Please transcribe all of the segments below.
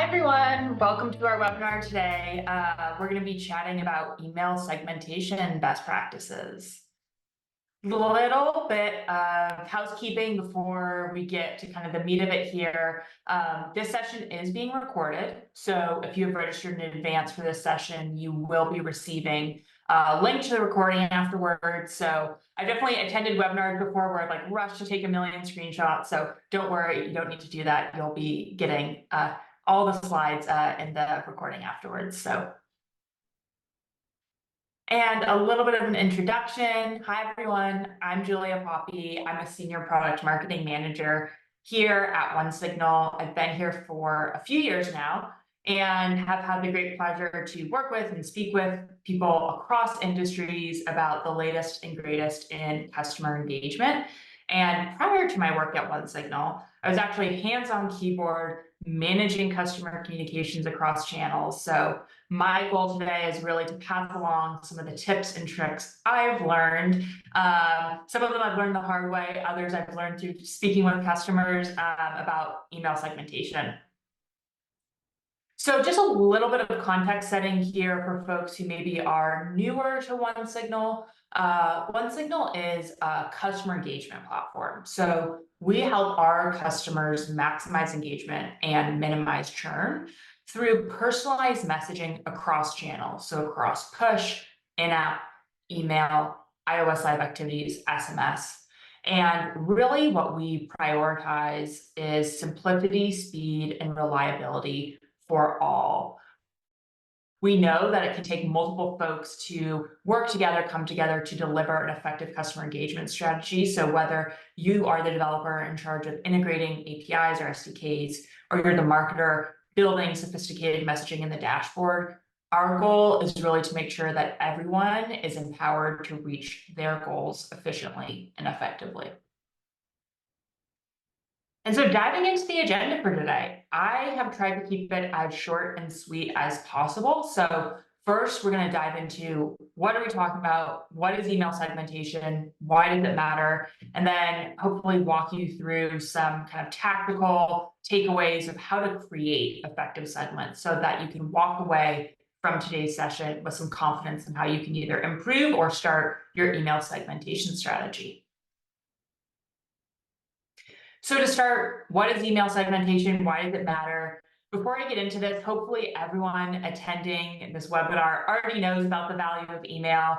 everyone, welcome to our webinar today. We're going to be chatting about email segmentation best practices. A little bit of housekeeping before we get to kind of the meat of it here. This session is being recorded, so if you have registered in advance for this session, you will be receiving a link to the recording afterwards. So I definitely attended webinars before where I've rushed to take a million screenshots, so don't worry, you don't need to do that. You'll be getting all the slides in the recording afterwards. And a little bit of an introduction. Hi, everyone. I'm Julia Poppy. I'm a Senior Product Marketing Manager here at OneSignal. I've been here for a few years now and have had the great pleasure to work with and speak with people across industries about the latest and greatest in customer engagement. And prior to my work at OneSignal, I was actually hands-on keyboard managing customer communications across channels. So my goal today is really to pass along some of the tips and tricks I've learned. Some of them I've learned the hard way, others I've learned through speaking with customers about email segmentation. So just a little bit of context setting here for folks who maybe are newer to OneSignal. OneSignal is a customer engagement platform. So we help our customers maximize engagement and minimize churn through personalized messaging across channels. So across push, in-app, email, iOS live activities, SMS. And really what we prioritize is simplicity, speed, and reliability for all. We know that it can take multiple folks to work together, come together to deliver an effective customer engagement strategy. So whether you are the developer in charge of integrating APIs or SDKs, or you're the marketer building sophisticated messaging in the dashboard, our goal is really to make sure that everyone is empowered to reach their goals efficiently and effectively. And so diving into the agenda for today, I have tried to keep it as short and sweet as possible. So first, we're going to dive into what are we talking about? What is email segmentation? Why does it matter? And then hopefully walk you through some kind of tactical takeaways of how to create effective segments so that you can walk away from today's session with some confidence in how you can either improve or start your email segmentation strategy. So to start, what is email segmentation? Why does it matter? Before I get into this, hopefully everyone attending this webinar already knows about the value of email.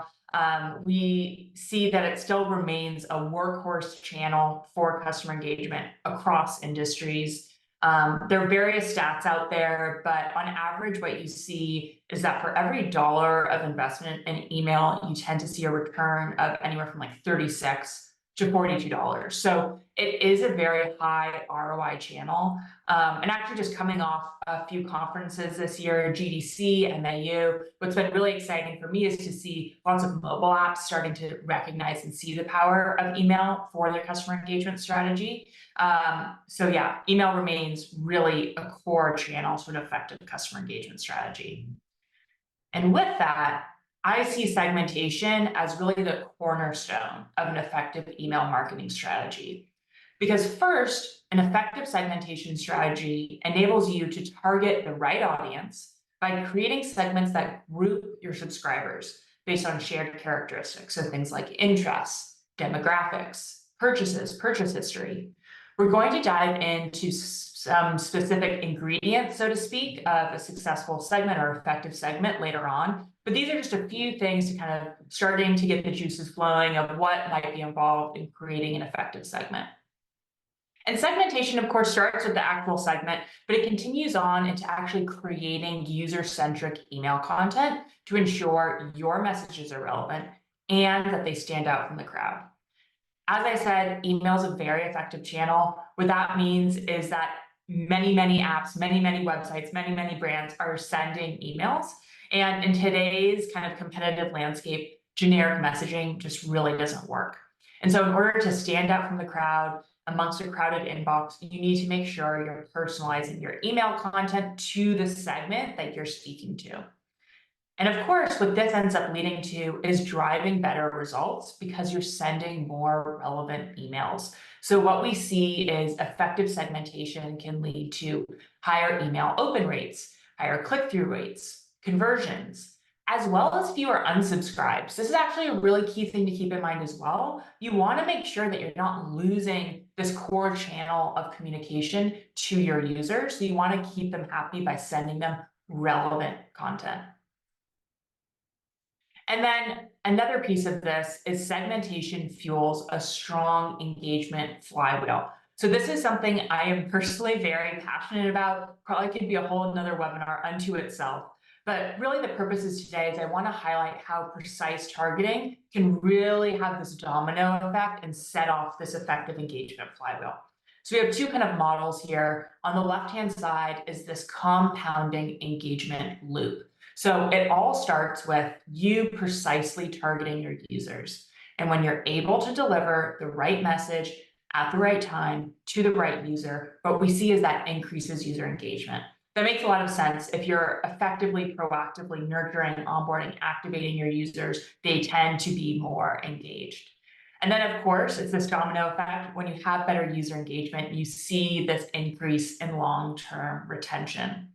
We see that it still remains a workhorse channel for customer engagement across industries. There are various stats out there, but on average, what you see is that for every dollar of investment in email, you tend to see a return of anywhere from like $36 to $42. So it is a very high ROI channel. And actually just coming off a few conferences this year, GDC, MAU, what's been really exciting for me is to see lots of mobile apps starting to recognize and see the power of email for their customer engagement strategy. So yeah, email remains really a core channel to an effective customer engagement strategy. And with that, I see segmentation as really the cornerstone of an effective email marketing strategy. Because first, an effective segmentation strategy enables you to target the right audience by creating segments that group your subscribers based on shared characteristics. So things like interests, demographics, purchases, purchase history. We're going to dive into some specific ingredients, so to speak, of a successful segment or effective segment later on. But these are just a few things to kind of starting to get the juices flowing of what might be involved in creating an effective segment. And segmentation, of course, starts with the actual segment, but it continues on into actually creating user-centric email content to ensure your messages are relevant and that they stand out from the crowd. As I said, email is a very effective channel. What that means is that many apps, many websites, many brands are sending emails. And in today's kind of competitive landscape, generic messaging just really doesn't work. And so in order to stand out from the crowd amongst a crowded inbox, you need to make sure you're personalizing your email content to the segment that you're speaking to. And of course, what this ends up leading to is driving better results because you're sending more relevant emails. So what we see is effective segmentation can lead to higher email open rates, higher click-through rates, conversions, as well as fewer unsubscribes. This is actually a really key thing to keep in mind as well. You want to make sure that you're not losing this core channel of communication to your users. So you want to keep them happy by sending them relevant content. And then another piece of this is segmentation fuels a strong engagement flywheel. So this is something I am personally very passionate about. Probably could be a whole another webinar unto itself. But really the purposes today is I want to highlight how precise targeting can really have this domino effect and set off this effective engagement flywheel. So we have two kind of models here. On the left-hand side is this compounding engagement loop. So it all starts with you precisely targeting your users. And when you're able to deliver the right message at the right time to the right user, what we see is that increases user engagement. That makes a lot of sense. If you're effectively, proactively nurturing, onboarding, activating your users, they tend to be more engaged. And then, of course, it's this domino effect. When you have better user engagement, you see this increase in long-term retention.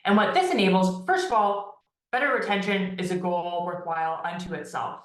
And what this enables, first of all, better retention is a goal worthwhile unto itself.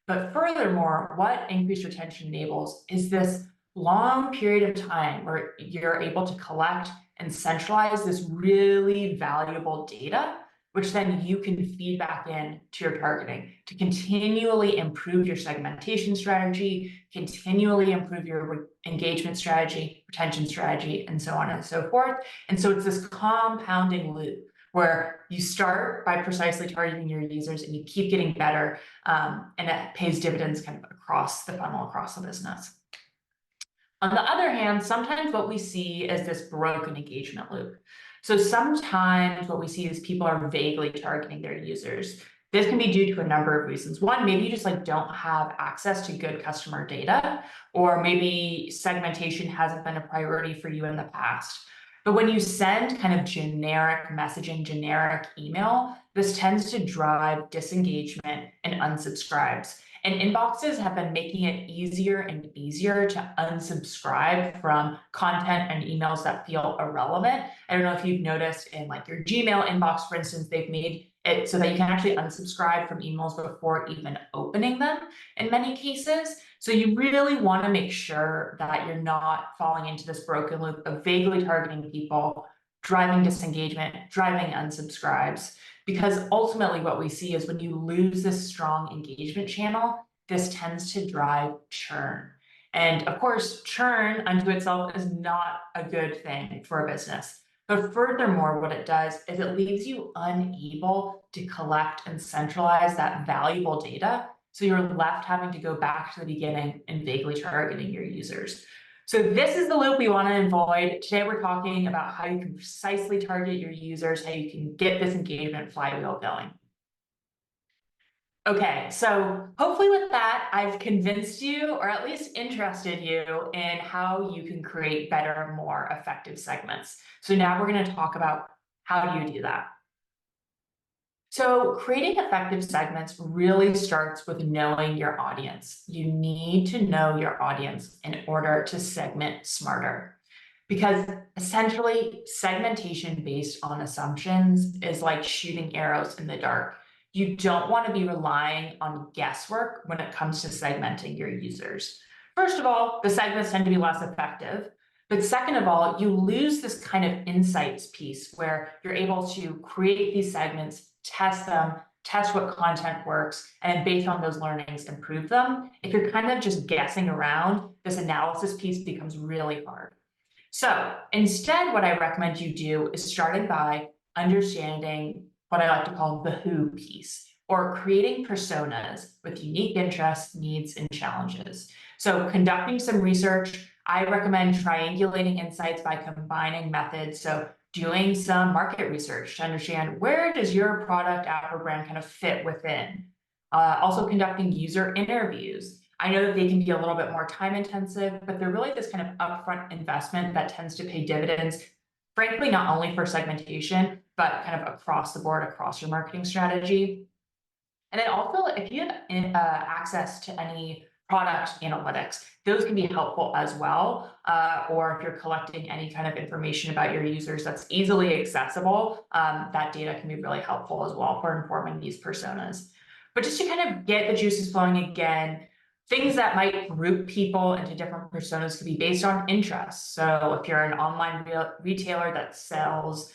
But furthermore, what increased retention enables is this long period of time where you're able to collect and centralize this really valuable data, which then you can feed back in to your targeting to continually improve your segmentation strategy, continually improve your engagement strategy, retention strategy, and so on and so forth. And so it's this compounding loop where you start by precisely targeting your users and you keep getting better, and it pays dividends kind of across the funnel, across the business. On the other hand, sometimes what we see is this broken engagement loop. So sometimes what we see is people are vaguely targeting their users. This can be due to a number of reasons. One, maybe you just don't have access to good customer data, or maybe segmentation hasn't been a priority for you in the past. But when you send kind of generic messaging, generic email, this tends to drive disengagement and unsubscribes. And inboxes have been making it easier and easier to unsubscribe from content and emails that feel irrelevant. I don't know if you've noticed in your Gmail inbox, for instance, they've made it so that you can actually unsubscribe from emails before even opening them in many cases. So you really want to make sure that you're not falling into this broken loop of vaguely targeting people, driving disengagement, driving unsubscribes. Because ultimately what we see is when you lose this strong engagement channel, this tends to drive churn. And of course, churn unto itself is not a good thing for a business. But furthermore, what it does is it leaves you unable to collect and centralize that valuable data. So you're left having to go back to the beginning and vaguely targeting your users. So this is the loop we want to avoid. Today, we're talking about how you can precisely target your users, how you can get this engagement flywheel going. Okay, so hopefully with that, I've convinced you, or at least interested you in how you can create better, more effective segments. So now we're going to talk about how do you do that. So creating effective segments really starts with knowing your audience. You need to know your audience in order to segment smarter. Because essentially, segmentation based on assumptions is like shooting arrows in the dark. You don't want to be relying on guesswork when it comes to segmenting your users. First of all, the segments tend to be less effective. But second of all, you lose this kind of insights piece where you're able to create these segments, test them, test what content works, and based on those learnings, improve them. If you're kind of just guessing around, this analysis piece becomes really hard. So instead, what I recommend you do is starting by understanding what I like to call the who piece, or creating personas with unique interests, needs, and challenges. So conducting some research, I recommend triangulating insights by combining methods. So doing some market research to understand where does your product, app, or brand kind of fit within. Also conducting user interviews. I know that they can be a little bit more time intensive, but they're really this kind of upfront investment that tends to pay dividends, frankly, not only for segmentation, but kind of across the board, across your marketing strategy. And then also, if you have access to any product analytics, those can be helpful as well. Or if you're collecting any kind of information about your users that's easily accessible, that data can be really helpful as well for informing these personas. But just to kind of get the juices flowing again, things that might group people into different personas could be based on interests. So if you're an online retailer that sells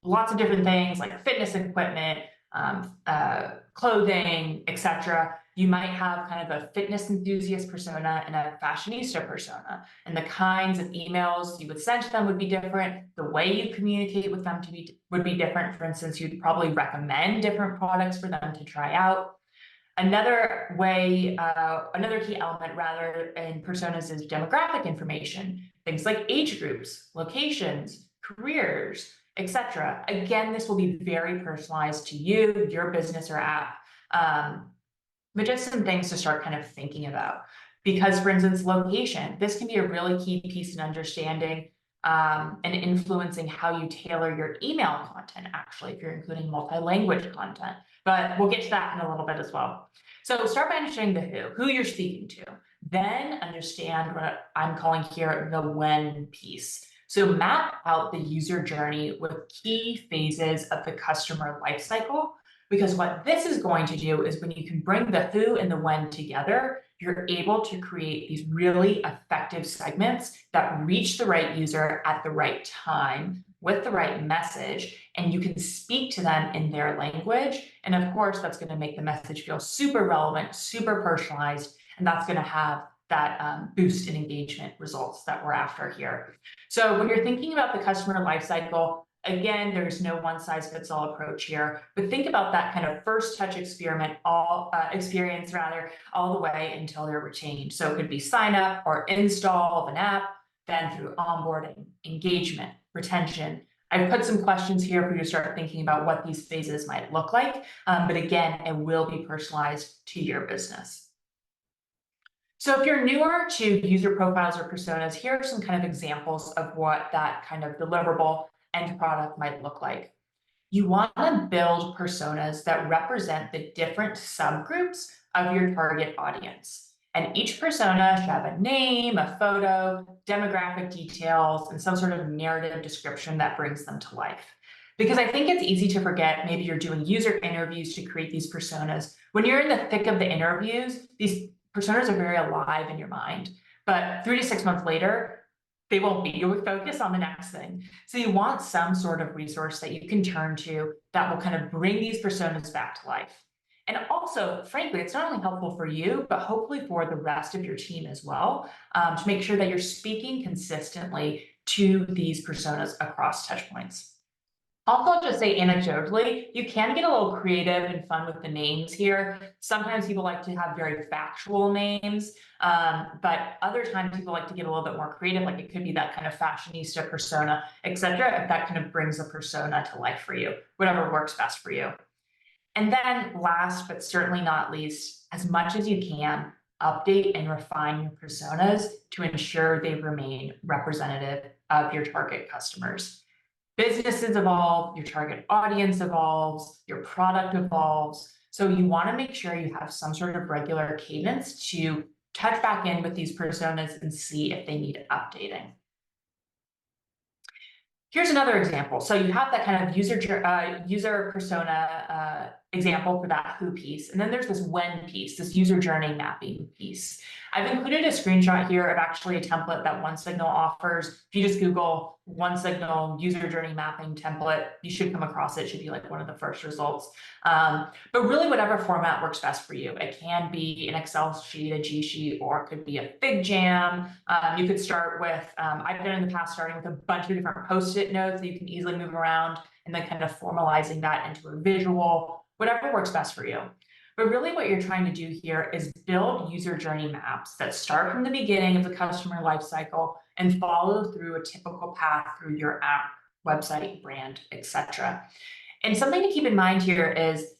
lots of different things like fitness equipment, clothing, etc. You might have kind of a fitness enthusiast persona and a fashionista persona, and the kinds of emails you would send to them would be different. The way you communicate with them would be different. For instance, you'd probably recommend different products for them to try out. Another way, another key element rather in personas is demographic information, things like age groups, locations, careers, etc. Again, this will be very personalized to you, your business or app, but just some things to start kind of thinking about. Because, for instance, location, this can be a really key piece in understanding and influencing how you tailor your email content, actually, if you're including multi-language content. But we'll get to that in a little bit as well. So start by understanding the who you're speaking to. Then understand what I'm calling here the when piece. So map out the user journey with key phases of the customer lifecycle, because what this is going to do is when you can bring the who and the when together, you're able to create these really effective segments that reach the right user at the right time with the right message, and you can speak to them in their language. And of course, that's going to make the message feel super relevant, super personalized, and that's going to have that boost in engagement results that we're after here. So when you're thinking about the customer lifecycle, again, there's no one size fits all approach here, but think about that kind of first touch experience all the way until they're retained. So it could be sign up or install of an app, then through onboarding, engagement, retention. I've put some questions here for you to start thinking about what these phases might look like, but again, it will be personalized to your business. So if you're newer to user profiles or personas, here are some kind of examples of what that kind of deliverable end product might look like. You want to build personas that represent the different subgroups of your target audience. And each persona should have a name, a photo, demographic details, and some sort of narrative description that brings them to life. Because I think it's easy to forget, maybe you're doing user interviews to create these personas. When you're in the thick of the interviews, these personas are very alive in your mind. But 3 to 6 months later, they won't be. You'll focus on the next thing. So you want some sort of resource that you can turn to that will kind of bring these personas back to life. And also, frankly, it's not only helpful for you, but hopefully for the rest of your team as well, to make sure that you're speaking consistently to these personas across touch points. Also, I'll just say anecdotally, you can get a little creative and fun with the names here. Sometimes people like to have very factual names, but other times people like to get a little bit more creative, like it could be that kind of fashionista persona, etc. If that kind of brings a persona to life for you, whatever works best for you. And then last, but certainly not least, as much as you can, update and refine your personas to ensure they remain representative of your target customers. Businesses evolve, your target audience evolves, your product evolves. So you want to make sure you have some sort of regular cadence to touch back in with these personas and see if they need updating. Here's another example. So you have that kind of user persona example for that who piece. And then there's this when piece, this user journey mapping piece. I've included a screenshot here of actually a template that OneSignal offers. If you just Google OneSignal user journey mapping template, you should come across it. It should be like one of the first results. But really whatever format works best for you. It can be an Excel sheet, a G sheet, or it could be a big jam. You could start with, I've done in the past, starting with a bunch of different Post-it notes that you can easily move around, and then kind of formalizing that into a visual, whatever works best for you. But really what you're trying to do here is build user journey maps that start from the beginning of the customer lifecycle and follow through a typical path through your app, website, brand, etc. And something to keep in mind here is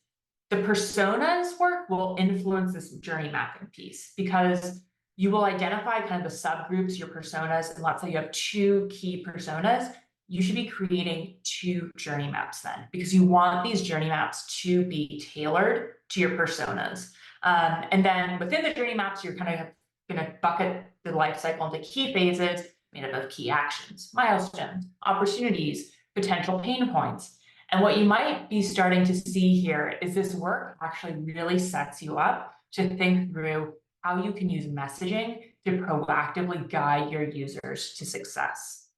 the personas work will influence this journey mapping piece, because you will identify kind of the subgroups, your personas, and let's say you have 2 key personas. You should be creating 2 journey maps then, because you want these journey maps to be tailored to your personas. And then within the journey maps, you're kind of going to bucket the life cycle into key phases made up of key actions, milestones, opportunities, potential pain points. And what you might be starting to see here is this work actually really sets you up to think through how you can use messaging to proactively guide your users to success.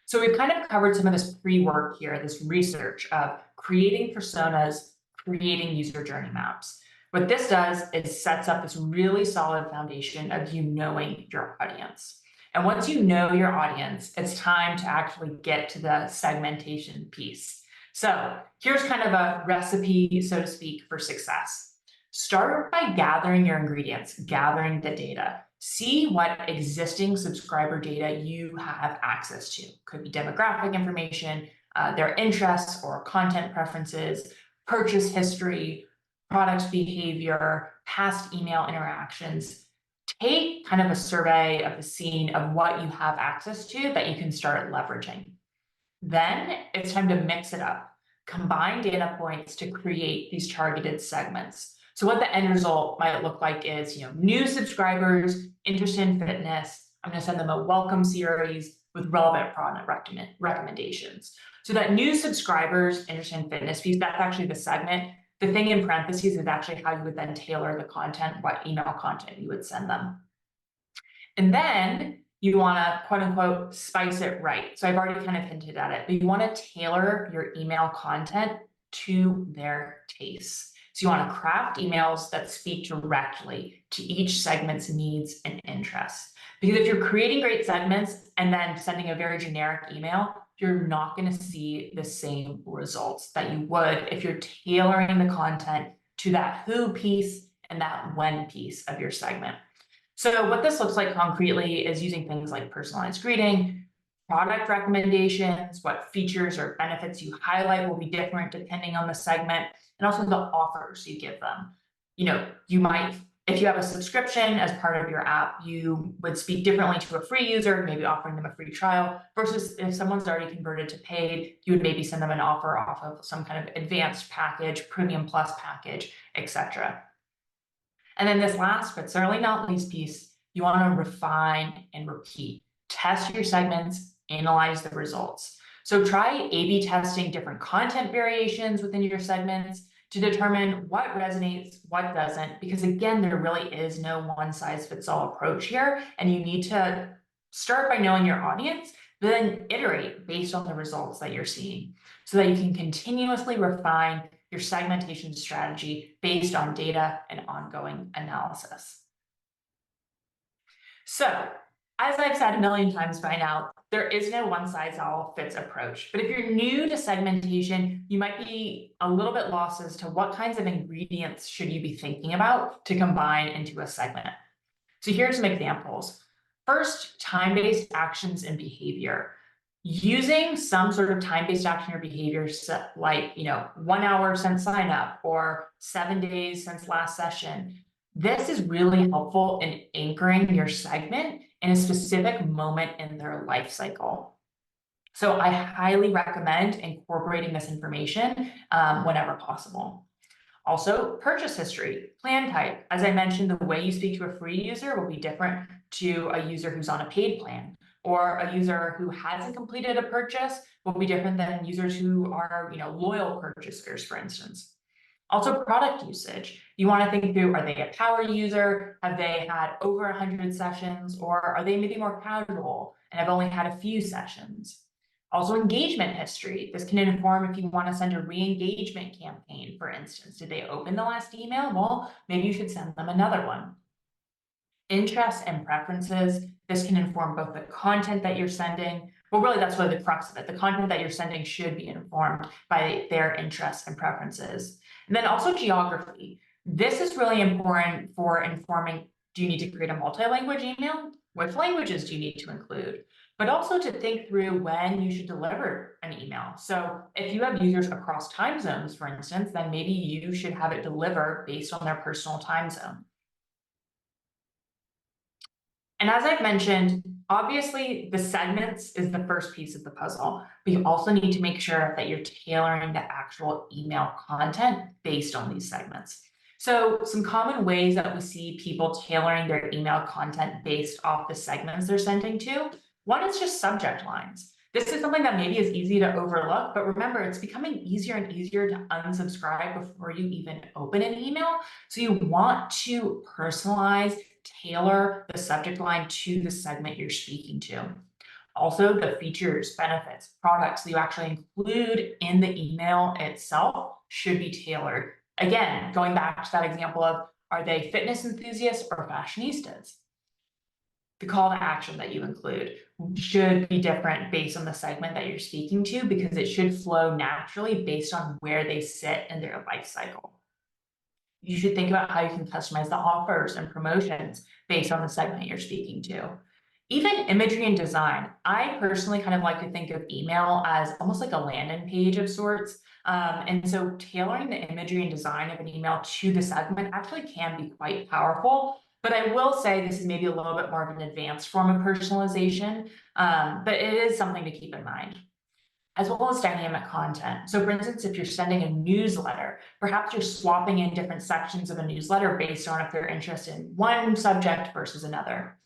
So we've kind of covered some of this pre-work here, this research of creating personas, creating user journey maps. What this does is sets up this really solid foundation of you knowing your audience. And once you know your audience, it's time to actually get to the segmentation piece. So here's kind of a recipe, so to speak, for success. Start by gathering your ingredients, gathering the data. See what existing subscriber data you have access to. Could be demographic information, their interests or content preferences, purchase history, product behavior, past email interactions. Take kind of a survey of the scene of what you have access to that you can start leveraging. Then it's time to mix it up. Combine data points to create these targeted segments. So what the end result might look like is, new subscribers interested in fitness. I'm going to send them a welcome series with relevant product recommendations. So that new subscribers interested in fitness piece, that's actually the segment. The thing in parentheses is actually how you would then tailor the content, what email content you would send them. And then you want to, quote unquote, spice it right. So I've already kind of hinted at it, but you want to tailor your email content to their tastes. So you want to craft emails that speak directly to each segment's needs and interests. Because if you're creating great segments and then sending a very generic email, you're not going to see the same results that you would if you're tailoring the content to that who piece and that when piece of your segment. So what this looks like concretely is using things like personalized greeting, product recommendations, what features or benefits you highlight will be different depending on the segment, and also the offers you give them. You might, if you have a subscription as part of your app, you would speak differently to a free user, maybe offering them a free trial, versus if someone's already converted to paid, you would maybe send them an offer off of some kind of advanced package, premium plus package, etc. And then this last, but certainly not least piece, you want to refine and repeat. Test your segments, analyze the results. So try A/B testing different content variations within your segments to determine what resonates, what doesn't, because again, there really is no one-size-fits-all approach here, and you need to start by knowing your audience, but then iterate based on the results that you're seeing so that you can continuously refine your segmentation strategy based on data and ongoing analysis. So, as I've said a million times by now, there is no one-size-all-fits approach. But if you're new to segmentation, you might be a little bit lost as to what kinds of ingredients should you be thinking about to combine into a segment. So here's some examples. First, time-based actions and behavior. Using some sort of time-based action or behavior like 1 hour since sign up or 7 days since last session. This is really helpful in anchoring your segment in a specific moment in their life cycle. So I highly recommend incorporating this information whenever possible. Also, purchase history, plan type. As I mentioned, the way you speak to a free user will be different to a user who's on a paid plan, or a user who hasn't completed a purchase will be different than users who are, loyal purchasers, for instance. Also, product usage. You want to think through, are they a power user? Have they had over 100 sessions? Or are they maybe more casual and have only had a few sessions? Also, engagement history. This can inform if you want to send a re-engagement campaign, for instance. Did they open the last email? Well, maybe you should send them another one. Interests and preferences. This can inform both the content that you're sending. Well, really, that's really the crux of it. The content that you're sending should be informed by their interests and preferences. And then also geography. This is really important for informing, do you need to create a multi-language email? Which languages do you need to include? But also to think through when you should deliver an email. So if you have users across time zones, for instance, then maybe you should have it deliver based on their personal time zone. And as I've mentioned, Obviously, the segments is the first piece of the puzzle, but you also need to make sure that you're tailoring the actual email content based on these segments. So some common ways that we see people tailoring their email content based off the segments they're sending to, one is just subject lines. This is something that maybe is easy to overlook, but remember, it's becoming easier and easier to unsubscribe before you even open an email. So you want to personalize, tailor the subject line to the segment you're speaking to. Also, the features, benefits, products that you actually include in the email itself should be tailored. Again, going back to that example of, are they fitness enthusiasts or fashionistas? The call to action that you include should be different based on the segment that you're speaking to, because it should flow naturally based on where they sit in their life cycle. You should think about how you can customize the offers and promotions based on the segment you're speaking to. Even imagery and design. I personally kind of like to think of email as almost like a landing page of sorts. And so tailoring the imagery and design of an email to the segment actually can be quite powerful. But I will say this is maybe a little bit more of an advanced form of personalization, but it is something to keep in mind, as well as dynamic content. So for instance, if you're sending a newsletter, perhaps you're swapping in different sections of a newsletter based on if they're interested in one subject versus another.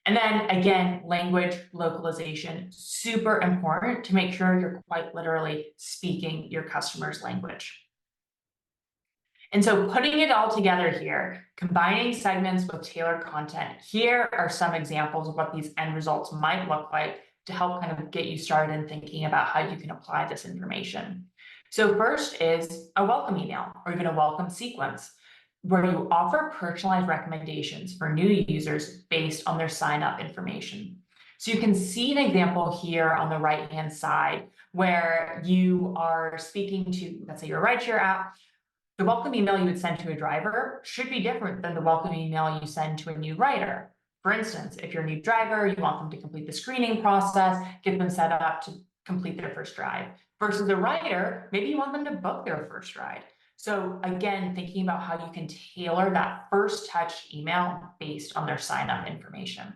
And then again, language localization, super important to make sure you're quite literally speaking your customer's language. And so putting it all together here, combining segments with tailored content, here are some examples of what these end results might look like to help kind of get you started in thinking about how you can apply this information. So first is a welcome email or even a welcome sequence, where you offer personalized recommendations for new users based on their sign up information. So you can see an example here on the right-hand side where you are speaking to, let's say, your rideshare app. The welcome email you would send to a driver should be different than the welcome email you send to a new rider. For instance, if you're a new driver, you want them to complete the screening process, get them set up to complete their first ride. Versus a rider, maybe you want them to book their first ride. So again, thinking about how you can tailor that first touch email based on their sign-up information.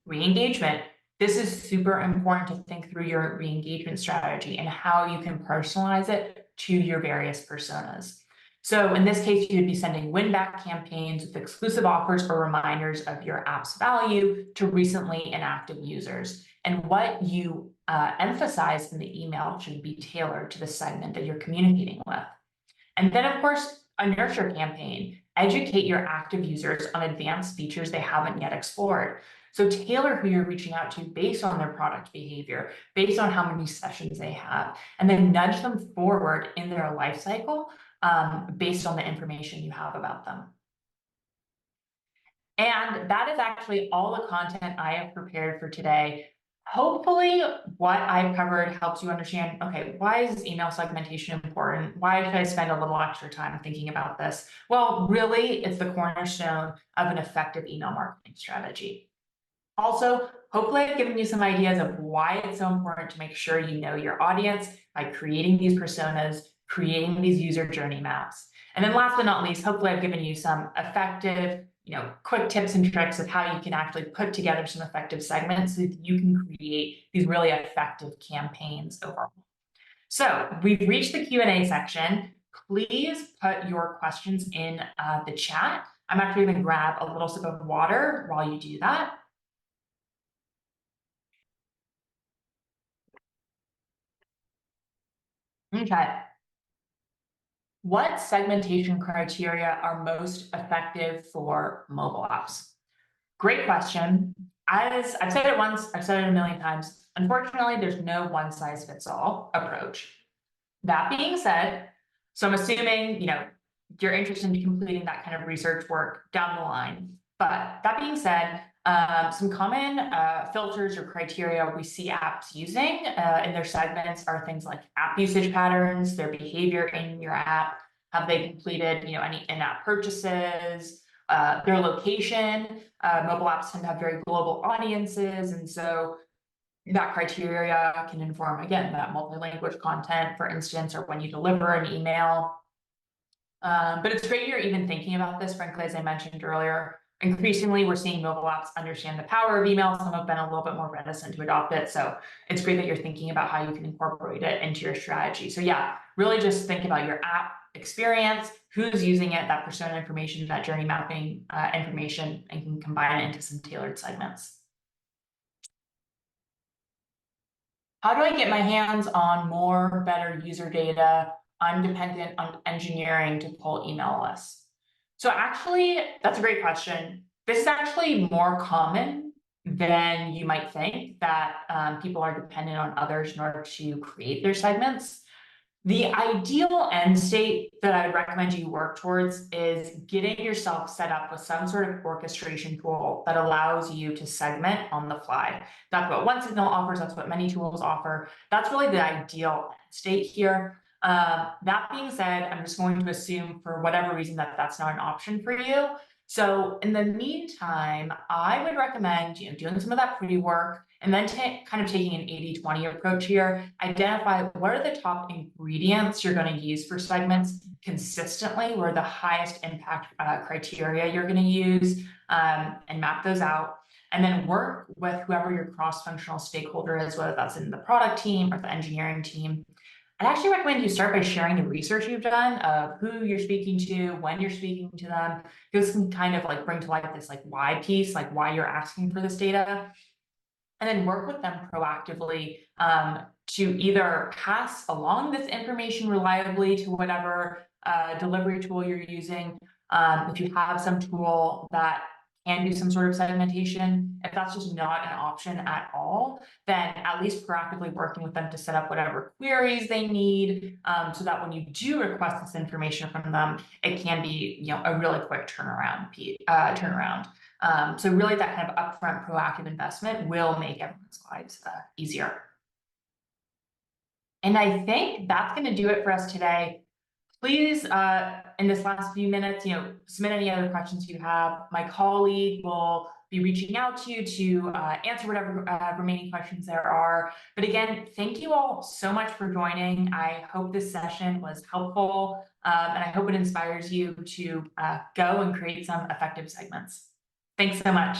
Re-engagement. This is super important to think through your re-engagement strategy and how you can personalize it to your various personas. So in this case, you'd be sending win-back campaigns with exclusive offers or reminders of your app's value to recently inactive users. And what you emphasize in the email should be tailored to the segment that you're communicating with. And then, of course, a nurture campaign. Educate your active users on advanced features they haven't yet explored. So tailor who you're reaching out to based on their product behavior, based on how many sessions they have, and then nudge them forward in their life cycle based on the information you have about them. And that is actually all the content I have prepared for today. Hopefully what I've covered helps you understand, okay, why is email segmentation important? Why should I spend a little extra time thinking about this? Well, really, it's the cornerstone of an effective email marketing strategy. Also, hopefully I've given you some ideas of why it's so important to make sure you know your audience by creating these personas, creating these user journey maps. And then last but not least, hopefully I've given you some effective, quick tips and tricks of how you can actually put together some effective segments so that you can create these really effective campaigns overall. So we've reached the Q&A section. Please put your questions in the chat. I'm actually going to grab a little sip of water while you do that. Okay. What segmentation criteria are most effective for mobile apps? Great question. As I've said it once, I've said it a million times. Unfortunately, there's no one size fits all approach. That being said, so I'm assuming, you're interested in completing that kind of research work down the line. But that being said, some common filters or criteria we see apps using in their segments are things like app usage patterns, their behavior in your app, have they completed, any in-app purchases, their location. Mobile apps tend to have very global audiences, and so that criteria can inform, again, that multi-language content, for instance, or when you deliver an email. But it's great you're even thinking about this, frankly, as I mentioned earlier. increasingly, we're seeing mobile apps understand the power of email. Some have been a little bit more reticent to adopt it. So it's great that you're thinking about how you can incorporate it into your strategy. So yeah, really just think about your app experience, who's using it, that persona information, that journey mapping information, and can combine it into some tailored segments. How do I get my hands on more better user data? I'm dependent on engineering to pull email lists. So actually, that's a great question. This is actually more common than you might think, that people are dependent on others in order to create their segments. The ideal end state that I would recommend you work towards is getting yourself set up with some sort of orchestration tool that allows you to segment on the fly. That's what OneSignal offers. That's what many tools offer. That's really the ideal end state here. That being said, I'm just going to assume for whatever reason that that's not an option for you. So in the meantime, I would recommend doing some of that pre-work and then kind of taking an 80-20 approach here. Identify what are the top ingredients you're going to use for segments consistently, where the highest impact criteria you're going to use, and map those out. And then work with whoever your cross-functional stakeholder is, whether that's in the product team or the engineering team. I'd actually recommend you start by sharing the research you've done of who you're speaking to, when you're speaking to them. This can kind of like bring to life this like why piece, like why you're asking for this data, and then work with them proactively to either pass along this information reliably to whatever delivery tool you're using. If you have some tool that can do some sort of segmentation, if that's just not an option at all, then at least proactively working with them to set up whatever queries they need, so that when you do request this information from them, it can be a really quick turnaround. So really that kind of upfront proactive investment will make everyone's lives easier. And I think that's going to do it for us today. Please, in this last few minutes, submit any other questions you have. My colleague will be reaching out to you to answer whatever remaining questions there are. But again, thank you all so much for joining. I hope this session was helpful, and I hope it inspires you to go and create some effective segments. Thanks so much.